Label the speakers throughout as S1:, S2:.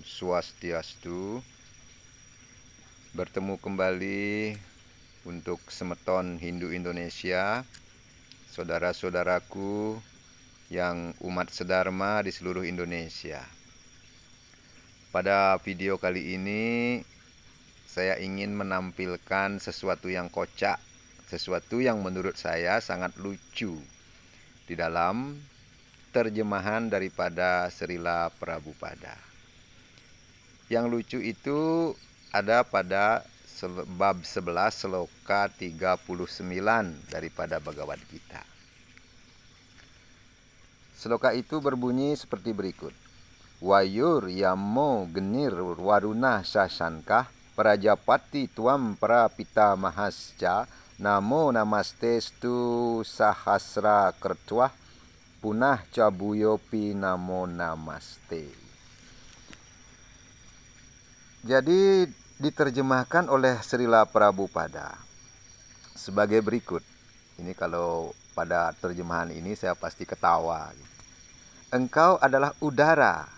S1: Swastiastu. Bertemu kembali untuk semeton Hindu Indonesia, saudara-saudaraku yang umat sedharma di seluruh Indonesia. Pada video kali ini saya ingin menampilkan sesuatu yang kocak, sesuatu yang menurut saya sangat lucu di dalam terjemahan daripada Srila Prabhupada. Yang lucu itu ada pada bab 11 sloka 39 daripada Bhagavad Gita. Sloka itu berbunyi seperti berikut. Wayur yamo genir waruna sasankah prajapati tuam prapita mahasca namo namaste stu sahasra kertwah punah cabuyopi namo namaste. Jadi diterjemahkan oleh Srila Prabhupada sebagai berikut. Ini kalau pada terjemahan ini saya pasti ketawa. Engkau adalah udara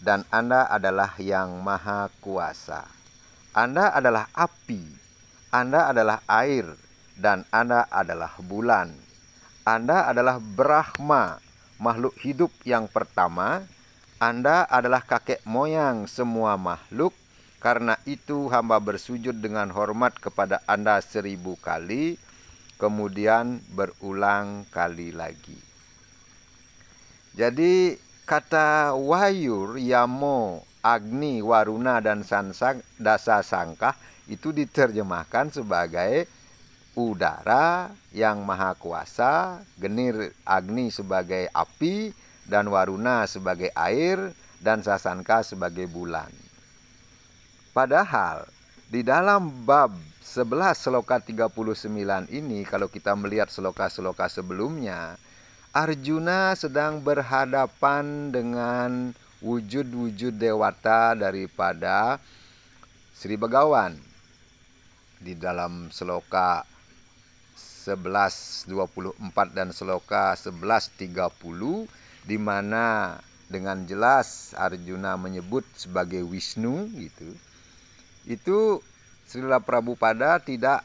S1: dan Anda adalah yang maha kuasa. Anda adalah api, Anda adalah air, dan Anda adalah bulan. Anda adalah Brahma, makhluk hidup yang pertama. Anda adalah kakek moyang semua makhluk. Karena itu hamba bersujud dengan hormat kepada Anda 1000 kali, kemudian berulang kali lagi. Jadi kata Wayur, Yamo, Agni, Waruna, dan Dasa Sangkah itu diterjemahkan sebagai udara yang maha kuasa, genir Agni sebagai api, dan Waruna sebagai air, dan Sasangka sebagai bulan. Padahal di dalam bab 11 sloka 39 ini, kalau kita melihat sloka-sloka sebelumnya, Arjuna sedang berhadapan dengan wujud-wujud dewata daripada Sri Begawan. Di dalam sloka 11.24 dan sloka 11.30, di mana dengan jelas Arjuna menyebut sebagai Wisnu gitu. Itu Srila Prabhupada tidak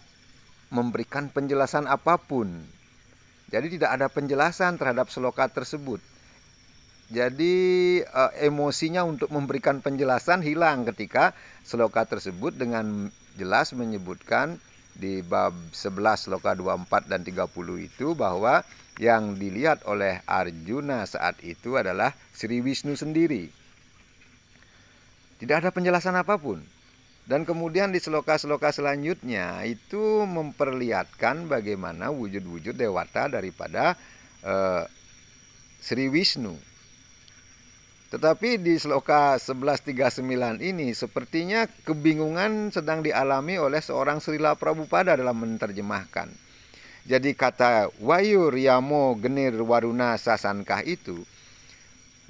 S1: memberikan penjelasan apapun. Jadi tidak ada penjelasan terhadap sloka tersebut. Jadi emosinya untuk memberikan penjelasan hilang ketika sloka tersebut dengan jelas menyebutkan di bab 11 sloka 24 dan 30 itu bahwa yang dilihat oleh Arjuna saat itu adalah Sri Wisnu sendiri. Tidak ada penjelasan apapun. Dan kemudian di sloka-sloka selanjutnya itu memperlihatkan bagaimana wujud-wujud dewata daripada Sri Wisnu. Tetapi di sloka 11.39 ini sepertinya kebingungan sedang dialami oleh seorang Srila Prabhupada dalam menerjemahkan. Jadi kata Wayur, Yamo, Genir, Waruna, Sasankah itu,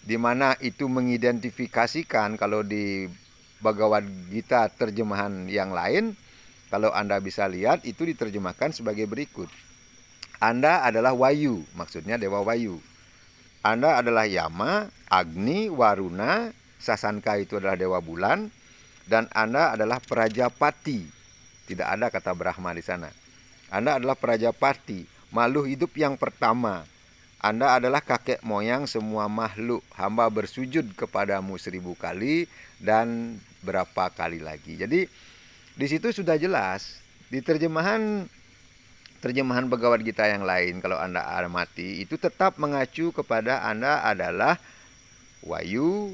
S1: di mana itu mengidentifikasikan kalau di Bhagavad Gita terjemahan yang lain, kalau Anda bisa lihat itu diterjemahkan sebagai berikut. Anda adalah Wayu, maksudnya Dewa Wayu. Anda adalah Yama, Agni, Waruna, Sasanka itu adalah Dewa Bulan, dan Anda adalah Prajapati. Tidak ada kata Brahma di sana. Anda adalah Prajapati, makhluk hidup yang pertama. Anda adalah kakek moyang semua makhluk. Hamba bersujud kepadamu 1000 kali dan berapa kali lagi. Jadi di situ sudah jelas di terjemahan Bhagavad Gita yang lain, kalau Anda amati itu tetap mengacu kepada Anda adalah Wayu,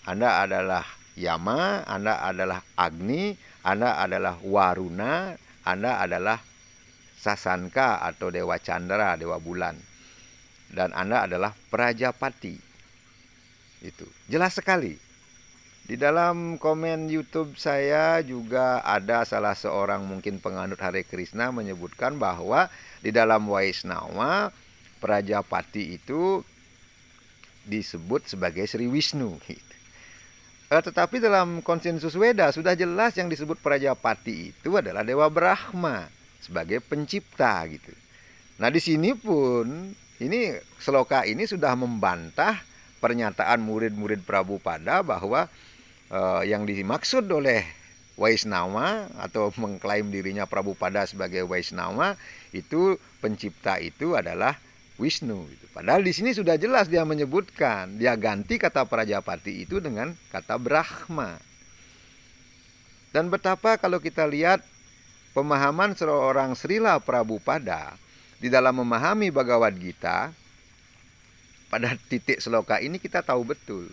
S1: Anda adalah Yama, Anda adalah Agni, Anda adalah Waruna, Anda adalah Sasanka atau Dewa Chandra, Dewa Bulan. Dan Anda adalah Prajapati. Itu jelas sekali. Di dalam komen YouTube saya juga ada salah seorang mungkin penganut Hare Krishna menyebutkan bahwa di dalam Vaishnava Prajapati itu disebut sebagai Sri Wisnu. Tetapi dalam konsensus Weda sudah jelas yang disebut Prajapati itu adalah Dewa Brahma sebagai pencipta gitu. Nah di sini pun ini sloka ini sudah membantah pernyataan murid-murid Prabhupada bahwa yang dimaksud oleh Vaishnava atau mengklaim dirinya Prabhupada sebagai Vaishnava, itu pencipta itu adalah Wisnu. Padahal di sini sudah jelas dia menyebutkan, dia ganti kata Prajapati itu dengan kata Brahma. Dan betapa kalau kita lihat pemahaman seorang Srila Prabhupada di dalam memahami Bhagavad Gita, pada titik sloka ini kita tahu betul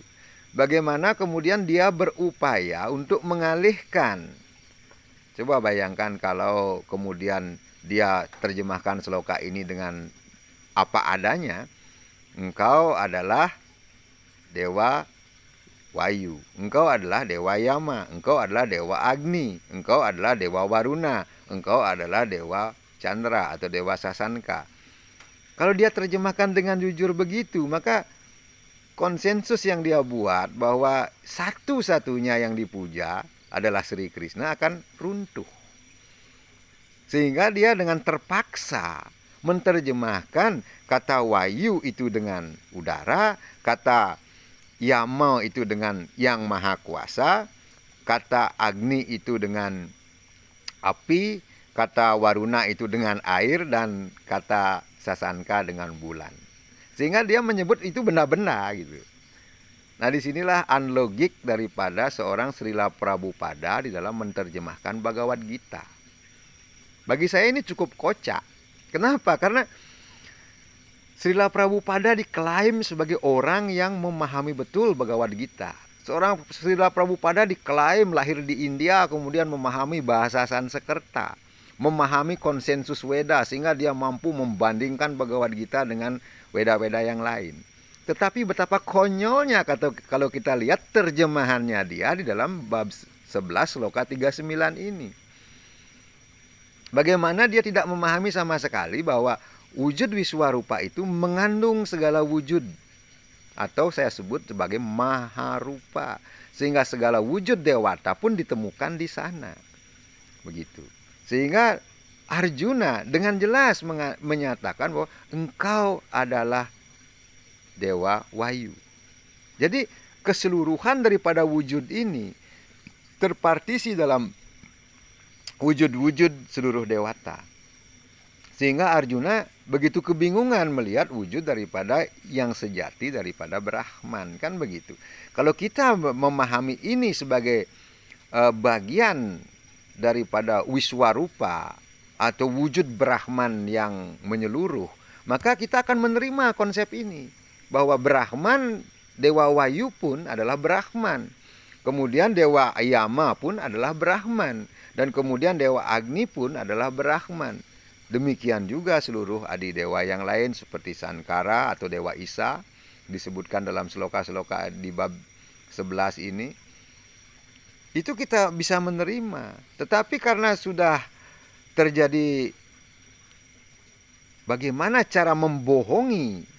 S1: bagaimana kemudian dia berupaya untuk mengalihkan. Coba bayangkan kalau kemudian dia terjemahkan sloka ini dengan apa adanya. Engkau adalah Dewa Wayu, engkau adalah Dewa Yama, engkau adalah Dewa Agni, engkau adalah Dewa Waruna, engkau adalah Dewa Chandra atau Dewa Sasanka. Kalau dia terjemahkan dengan jujur begitu, maka konsensus yang dia buat bahwa satu-satunya yang dipuja adalah Sri Krishna akan runtuh. Sehingga dia dengan terpaksa menerjemahkan kata Wayu itu dengan udara, kata Yama itu dengan yang maha kuasa, kata Agni itu dengan api, kata Waruna itu dengan air, dan kata Sasanka dengan bulan. Sehingga dia menyebut itu benda-benda gitu. Nah, disinilah unlogik daripada seorang Srila Prabhupada di dalam menerjemahkan Bhagavad Gita. Bagi saya ini cukup kocak. Kenapa? Karena Srila Prabhupada diklaim sebagai orang yang memahami betul Bhagavad Gita. Seorang Srila Prabhupada diklaim lahir di India, kemudian memahami bahasa Sanskerta, memahami konsensus Weda, sehingga dia mampu membandingkan Bhagavad Gita dengan Weda-Weda yang lain. Tetapi betapa konyolnya kalau kita lihat terjemahannya dia di dalam bab 11 sloka 39 ini. Bagaimana dia tidak memahami sama sekali bahwa wujud Wiswarupa itu mengandung segala wujud, atau saya sebut sebagai Maharupa, sehingga segala wujud dewata pun ditemukan di sana. Begitu. Sehingga Arjuna dengan jelas menyatakan bahwa engkau adalah Dewa Wayu. Jadi keseluruhan daripada wujud ini terpartisi dalam wujud-wujud seluruh dewata. Sehingga Arjuna begitu kebingungan melihat wujud daripada yang sejati daripada Brahman. Kan begitu. Kalau kita memahami ini sebagai bagian daripada Wiswarupa atau wujud Brahman yang menyeluruh, maka kita akan menerima konsep ini. Bahwa Brahman, Dewa Wayu pun adalah Brahman. Kemudian Dewa Yama pun adalah Brahman. Dan kemudian Dewa Agni pun adalah Brahman. Demikian juga seluruh adidewa yang lain seperti Sankara atau Dewa Isa, disebutkan dalam sloka-sloka di bab 11 ini. Itu kita bisa menerima. Tetapi karena sudah terjadi bagaimana cara membohongi,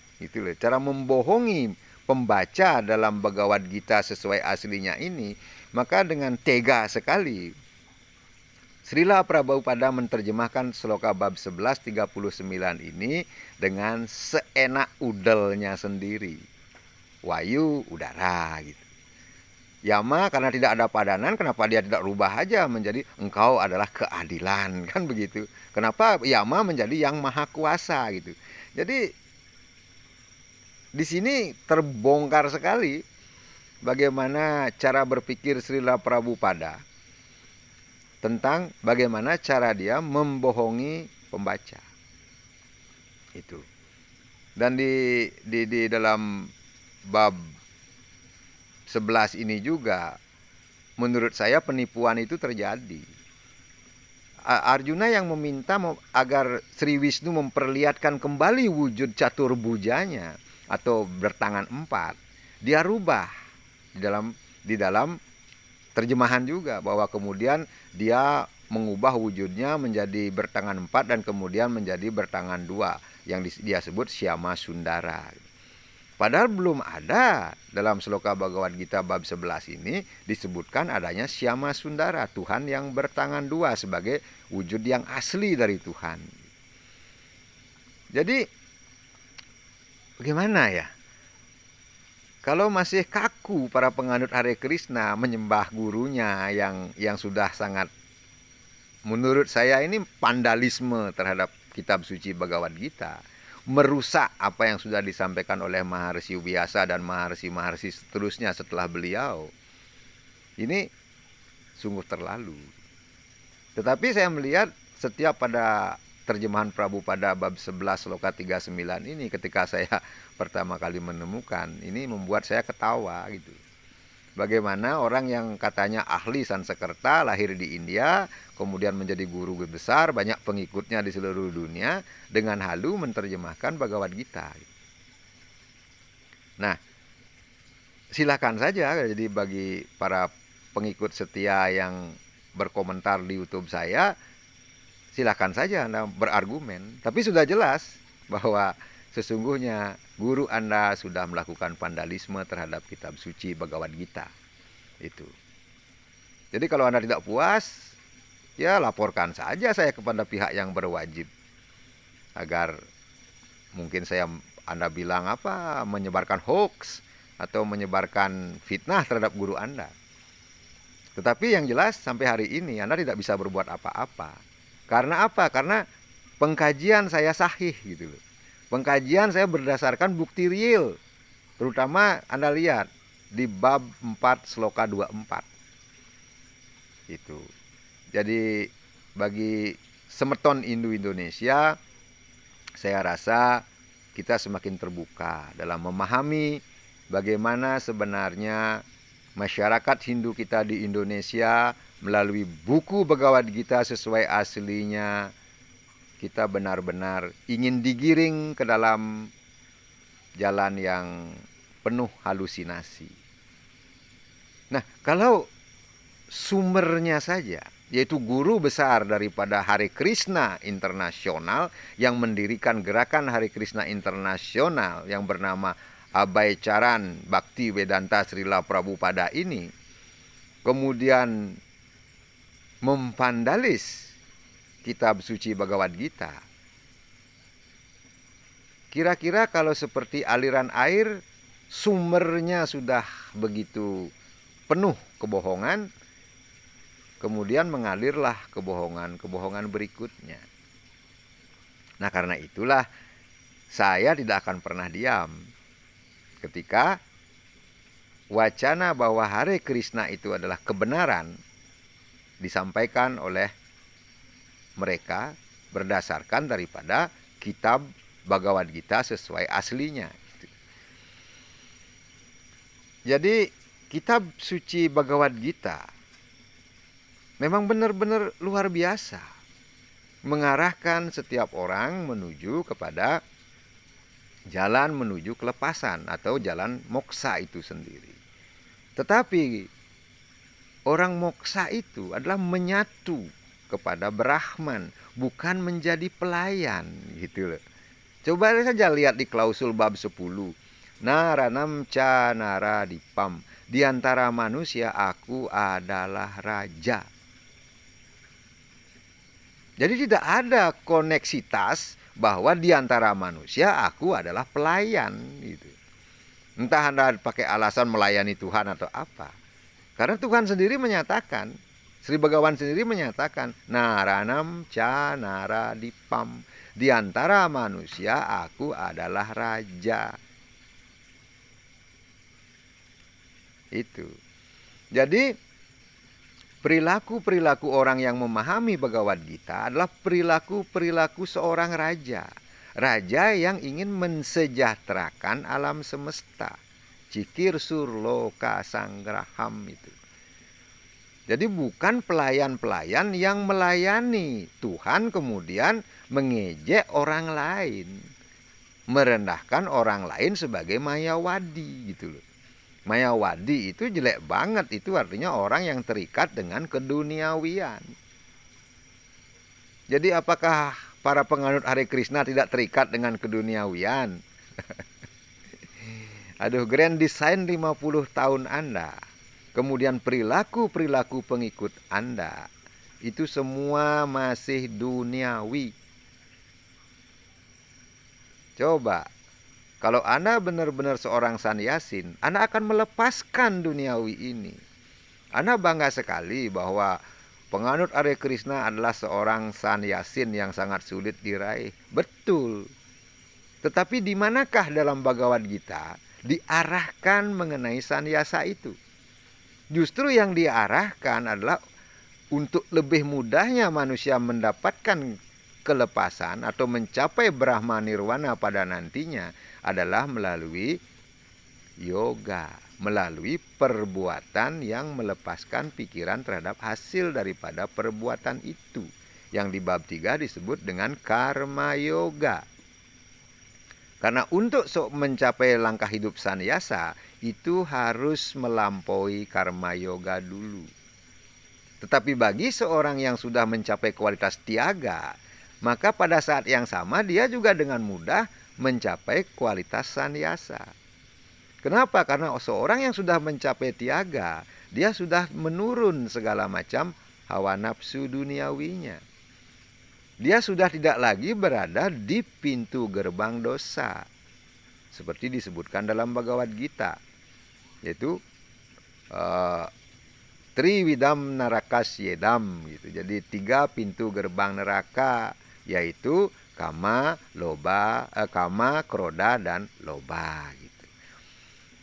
S1: cara membohongi pembaca dalam Bhagavad Gita sesuai aslinya ini, maka dengan tega sekali Srila Prabhupada menerjemahkan sloka bab 11:39 ini dengan seenak udelnya sendiri. Wayu, udara gitu. Yama karena tidak ada padanan, kenapa dia tidak rubah aja menjadi engkau adalah keadilan, kan begitu. Kenapa Yama menjadi yang maha kuasa gitu. Jadi di sini terbongkar sekali bagaimana cara berpikir Srila Prabhupada tentang bagaimana cara dia membohongi pembaca. Itu. Dan di dalam bab 11 ini juga menurut saya penipuan itu terjadi. Arjuna yang meminta agar Sri Wisnu memperlihatkan kembali wujud caturbujanya atau bertangan 4, dia rubah di dalam terjemahan juga, bahwa kemudian dia mengubah wujudnya menjadi bertangan 4 dan kemudian menjadi bertangan 2 yang dia sebut Syama Sundara. Padahal belum ada dalam sloka Bhagavad Gita bab 11 ini disebutkan adanya Syama Sundara, Tuhan yang bertangan 2 sebagai wujud yang asli dari Tuhan. Jadi bagaimana ya? Kalau masih kaku para penganut Hare Krishna menyembah gurunya yang sudah sangat, menurut saya ini vandalisme terhadap kitab suci Bhagavad Gita, merusak apa yang sudah disampaikan oleh Maharsi Vyasa dan Maharsi-Maharsi seterusnya setelah beliau. Ini sungguh terlalu. Tetapi saya melihat setiap pada terjemahan Prabhupada bab 11 sloka 39 ini, ketika saya pertama kali menemukan, ini membuat saya ketawa gitu. Bagaimana orang yang katanya ahli Sanskerta, lahir di India, kemudian menjadi guru besar, banyak pengikutnya di seluruh dunia, dengan halu menerjemahkan Bhagavad Gita. Nah, silakan saja. Jadi bagi para pengikut setia yang berkomentar di YouTube saya, silakan saja Anda berargumen. Tapi sudah jelas bahwa sesungguhnya guru Anda sudah melakukan vandalisme terhadap kitab suci Bhagavad Gita. Itu. Jadi kalau Anda tidak puas, ya laporkan saja saya kepada pihak yang berwajib. Agar mungkin Anda bilang apa, menyebarkan hoax atau menyebarkan fitnah terhadap guru Anda. Tetapi yang jelas sampai hari ini Anda tidak bisa berbuat apa-apa. Karena apa? Karena pengkajian saya sahih gitu loh. Pengkajian saya berdasarkan bukti real. Terutama Anda lihat di bab 4 sloka 24. Itu. Jadi bagi semeton Indo-Indonesia, saya rasa kita semakin terbuka dalam memahami bagaimana sebenarnya masyarakat Hindu kita di Indonesia melalui buku Bhagavad Gita sesuai aslinya, kita benar-benar ingin digiring ke dalam jalan yang penuh halusinasi. Nah, kalau sumbernya saja, yaitu guru besar daripada Hare Krishna Internasional yang mendirikan gerakan Hare Krishna Internasional yang bernama Abhay Charan Bhakti Vedanta Srila Prabhupada ini, kemudian memvandalis kitab suci Bhagavad Gita. Kira-kira kalau seperti aliran air, sumbernya sudah begitu penuh kebohongan, kemudian mengalirlah kebohongan-kebohongan berikutnya. Nah, karena itulah saya tidak akan pernah diam ketika wacana bahwa Hare Krishna itu adalah kebenaran disampaikan oleh mereka berdasarkan daripada kitab Bhagavad Gita sesuai aslinya. Jadi kitab suci Bhagavad Gita memang benar-benar luar biasa, mengarahkan setiap orang menuju kepada jalan menuju kelepasan atau jalan moksa itu sendiri. Tetapi orang moksa itu adalah menyatu kepada Brahman, bukan menjadi pelayan gitu loh. Coba saja lihat di klausul bab 10. Naranam ca nara dipam. Di antara manusia aku adalah raja. Jadi tidak ada koneksitas bahwa di antara manusia aku adalah pelayan gitu. Entah Anda pakai alasan melayani Tuhan atau apa. Karena Tuhan sendiri menyatakan, Sri Bhagawan sendiri menyatakan, Naranam ca nara dipam. Di antara manusia aku adalah raja. Itu. Jadi perilaku-perilaku orang yang memahami Bhagavad Gita adalah perilaku-perilaku seorang raja. Raja yang ingin mensejahterakan alam semesta. Cikir surloka sanggraham itu. Jadi bukan pelayan-pelayan yang melayani Tuhan kemudian mengejek orang lain. Merendahkan orang lain sebagai mayawadi gitu loh. Mayawadi itu jelek banget, itu artinya orang yang terikat dengan keduniawian. Jadi apakah para penganut Hare Krishna tidak terikat dengan keduniawian? Aduh, grand design 50 tahun Anda, kemudian perilaku-perilaku pengikut Anda, itu semua masih duniawi. Coba, Kalau Anda benar-benar seorang sannyasin, Anda akan melepaskan duniawi ini. Anda bangga sekali bahwa penganut Hare Krishna adalah seorang sannyasin yang sangat sulit diraih. Betul. Tetapi di manakah dalam Bhagavad Gita diarahkan mengenai sannyasa itu? Justru yang diarahkan adalah untuk lebih mudahnya manusia mendapatkan kelepasan atau mencapai Brahma Nirwana pada nantinya adalah melalui yoga, melalui perbuatan yang melepaskan pikiran terhadap hasil daripada perbuatan itu, yang di bab 3 disebut dengan karma yoga. Karena untuk mencapai langkah hidup sannyasa itu harus melampaui karma yoga dulu. Tetapi bagi seorang yang sudah mencapai kualitas tiaga, maka pada saat yang sama dia juga dengan mudah mencapai kualitas sannyasa. Kenapa? Karena seorang yang sudah mencapai tiaga, dia sudah menurun segala macam hawa nafsu duniawinya. Dia sudah tidak lagi berada di pintu gerbang dosa, seperti disebutkan dalam Bhagavad Gita, yaitu Triwidam Narakasyedam gitu. Jadi 3 pintu gerbang neraka, yaitu kama, kroda, dan loba gitu.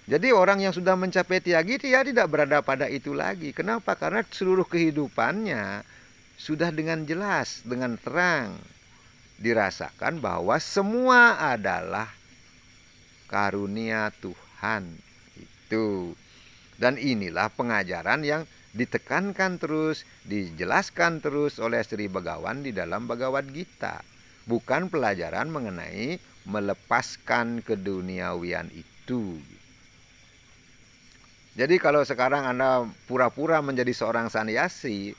S1: Jadi orang yang sudah mencapai tiagi, dia tidak berada pada itu lagi. Kenapa? Karena seluruh kehidupannya sudah dengan jelas, dengan terang dirasakan bahwa semua adalah karunia Tuhan itu. Dan inilah pengajaran yang ditekankan terus, dijelaskan terus oleh Sri Begawan di dalam Bhagavad Gita. Bukan pelajaran mengenai melepaskan keduniawian itu. Jadi kalau sekarang Anda pura-pura menjadi seorang sannyasi,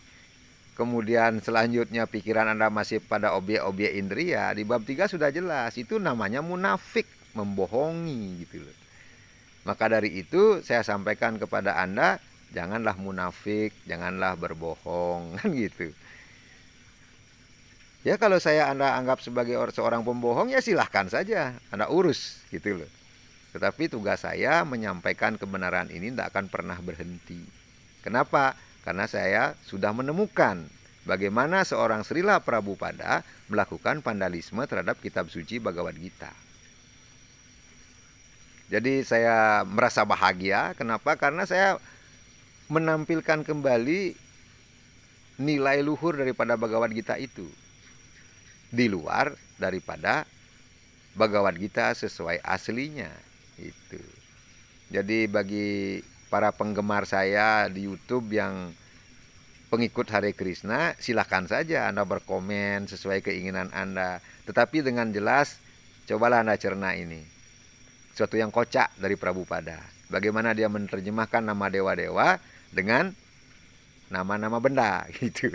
S1: kemudian selanjutnya pikiran Anda masih pada objek-objek indria, di bab 3 sudah jelas, itu namanya munafik, membohongi gitu loh. Maka dari itu saya sampaikan kepada Anda, janganlah munafik, janganlah berbohong, kan gitu. Ya kalau Anda anggap sebagai seorang pembohong, ya silahkan saja, Anda urus gitu loh. Tetapi tugas saya menyampaikan kebenaran ini tidak akan pernah berhenti. Kenapa? Karena saya sudah menemukan bagaimana seorang Srila Prabhupada melakukan vandalisme terhadap kitab suci Bhagavad Gita. Jadi saya merasa bahagia. Kenapa? Karena saya menampilkan kembali nilai luhur daripada Bhagavad Gita itu, di luar daripada Bhagavad Gita sesuai aslinya itu. Jadi bagi para penggemar saya di YouTube yang pengikut Hare Krishna, silahkan saja Anda berkomen sesuai keinginan Anda. Tetapi dengan jelas, cobalah Anda cerna ini. Suatu yang kocak dari Prabhupada. Bagaimana dia menerjemahkan nama dewa-dewa dengan nama-nama benda gitu.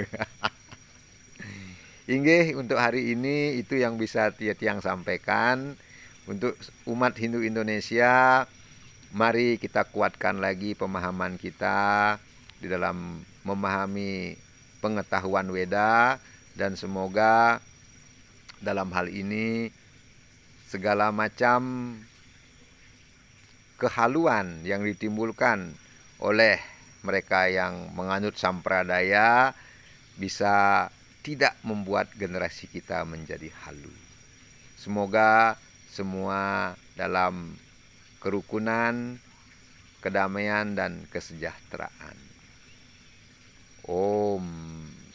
S1: Inggih, untuk hari ini itu yang bisa Tiang sampaikan. Untuk umat Hindu Indonesia, mari kita kuatkan lagi pemahaman kita di dalam memahami pengetahuan Weda, dan semoga dalam hal ini segala macam kehaluan yang ditimbulkan oleh mereka yang menganut sampradaya bisa tidak membuat generasi kita menjadi halu. Semoga semua dalam kerukunan, kedamaian, dan kesejahteraan. Om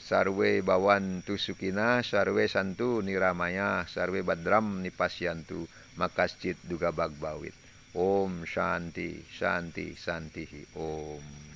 S1: Sarwe Bhavantu Sukhina, Sarwe Santu Niramaya, Sarwe Badram Nipasyantu, Makascit Duga Bagbawit. Om Shanti, Shanti, Shanti, Om.